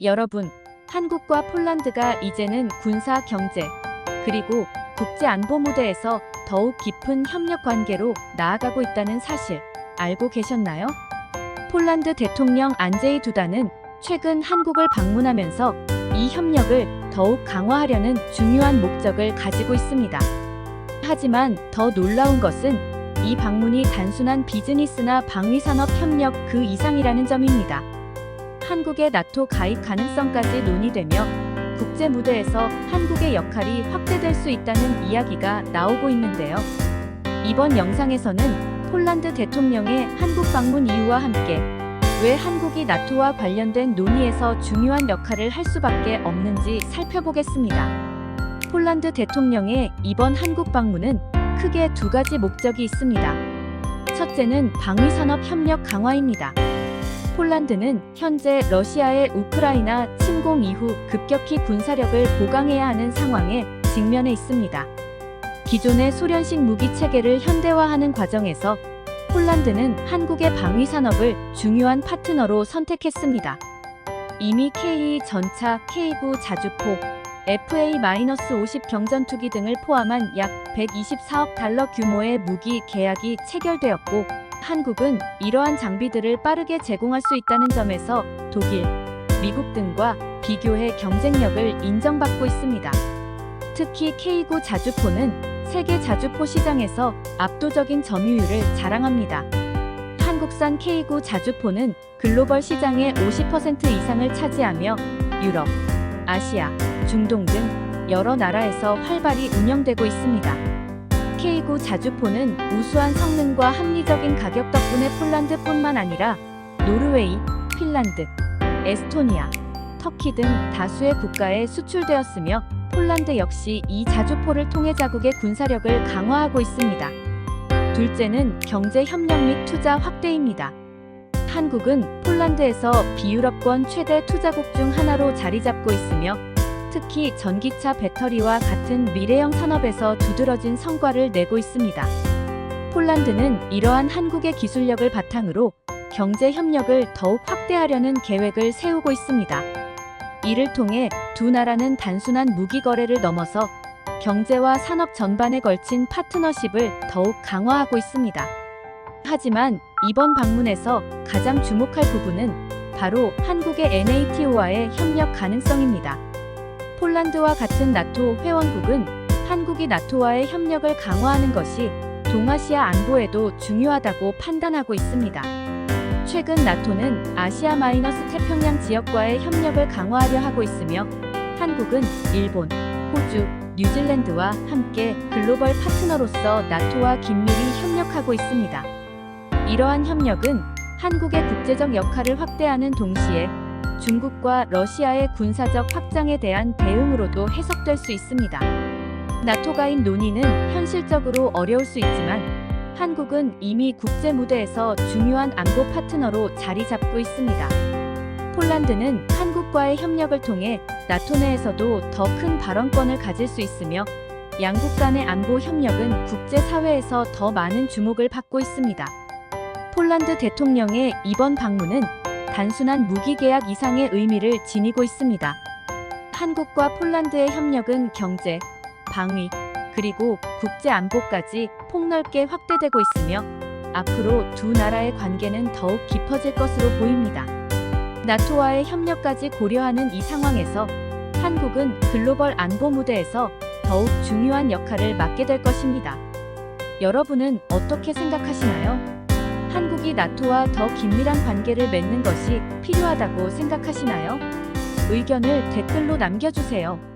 여러분, 한국과 폴란드가 이제는 군사, 경제, 그리고 국제 안보 무대에서 더욱 깊은 협력 관계로 나아가고 있다는 사실 알고 계셨나요? 폴란드 대통령 안제이 두다는 최근 한국을 방문하면서 이 협력을 더욱 강화하려는 중요한 목적을 가지고 있습니다. 하지만 더 놀라운 것은 이 방문이 단순한 비즈니스나 방위산업 협력 그 이상이라는 점입니다. 한국의 나토 가입 가능성까지 논의되며 국제 무대에서 한국의 역할이 확대될 수 있다는 이야기가 나오고 있는데요. 이번 영상에서는 폴란드 대통령의 한국 방문 이유와 함께 왜 한국이 나토와 관련된 논의에서 중요한 역할을 할 수밖에 없는지 살펴보겠습니다. 폴란드 대통령의 이번 한국 방문은 크게 두 가지 목적이 있습니다. 첫째는 방위산업 협력 강화입니다. 폴란드는 현재 러시아의 우크라이나 침공 이후 급격히 군사력을 보강해야 하는 상황에 직면해 있습니다. 기존의 소련식 무기 체계를 현대화하는 과정에서 폴란드는 한국의 방위 산업을 중요한 파트너로 선택했습니다. 이미 K2 전차, K9 자주포, FA-50 경전투기 등을 포함한 약 124억 달러 규모의 무기 계약이 체결되었고, 한국은 이러한 장비들을 빠르게 제공할 수 있다는 점에서 독일, 미국 등과 비교해 경쟁력을 인정받고 있습니다. 특히 K9 자주포는 세계 자주포 시장에서 압도적인 점유율을 자랑합니다. 한국산 K9 자주포는 글로벌 시장의 50% 이상을 차지하며 유럽, 아시아, 중동 등 여러 나라에서 활발히 운영되고 있습니다. K9 자주포는 우수한 성능과 합리적인 가격 덕분에 폴란드뿐만 아니라 노르웨이, 핀란드, 에스토니아, 터키 등 다수의 국가에 수출되었으며 폴란드 역시 이 자주포를 통해 자국의 군사력을 강화하고 있습니다. 둘째는 경제 협력 및 투자 확대입니다. 한국은 폴란드에서 비유럽권 최대 투자국 중 하나로 자리 잡고 있으며 특히 전기차 배터리와 같은 미래형 산업에서 두드러진 성과를 내고 있습니다. 폴란드는 이러한 한국의 기술력을 바탕으로 경제 협력을 더욱 확대하려는 계획을 세우고 있습니다. 이를 통해 두 나라는 단순한 무기 거래를 넘어서 경제와 산업 전반에 걸친 파트너십을 더욱 강화하고 있습니다. 하지만 이번 방문에서 가장 주목할 부분은 바로 한국의 NATO와의 협력 가능성입니다. 폴란드와 같은 나토 회원국은 한국이 나토와의 협력을 강화하는 것이 동아시아 안보에도 중요하다고 판단하고 있습니다. 최근 나토는 아시아-태평양 지역과의 협력을 강화하려 하고 있으며 한국은 일본, 호주, 뉴질랜드와 함께 글로벌 파트너로서 나토와 긴밀히 협력하고 있습니다. 이러한 협력은 한국의 국제적 역할을 확대하는 동시에 중국과 러시아의 군사적 확장에 대한 대응으로도 해석될 수 있습니다. 나토 가입 논의는 현실적으로 어려울 수 있지만 한국은 이미 국제 무대에서 중요한 안보 파트너로 자리 잡고 있습니다. 폴란드는 한국과의 협력을 통해 나토 내에서도 더 큰 발언권을 가질 수 있으며 양국 간의 안보 협력은 국제사회에서 더 많은 주목을 받고 있습니다. 폴란드 대통령의 이번 방문은 단순한 무기 계약 이상의 의미를 지니고 있습니다. 한국과 폴란드의 협력은 경제, 방위, 그리고 국제 안보까지 폭넓게 확대되고 있으며 앞으로 두 나라의 관계는 더욱 깊어질 것으로 보입니다. 나토와의 협력까지 고려하는 이 상황에서 한국은 글로벌 안보 무대에서 더욱 중요한 역할을 맡게 될 것입니다. 여러분은 어떻게 생각하시나요? 한국이 나토와 더 긴밀한 관계를 맺는 것이 필요하다고 생각하시나요? 의견을 댓글로 남겨주세요.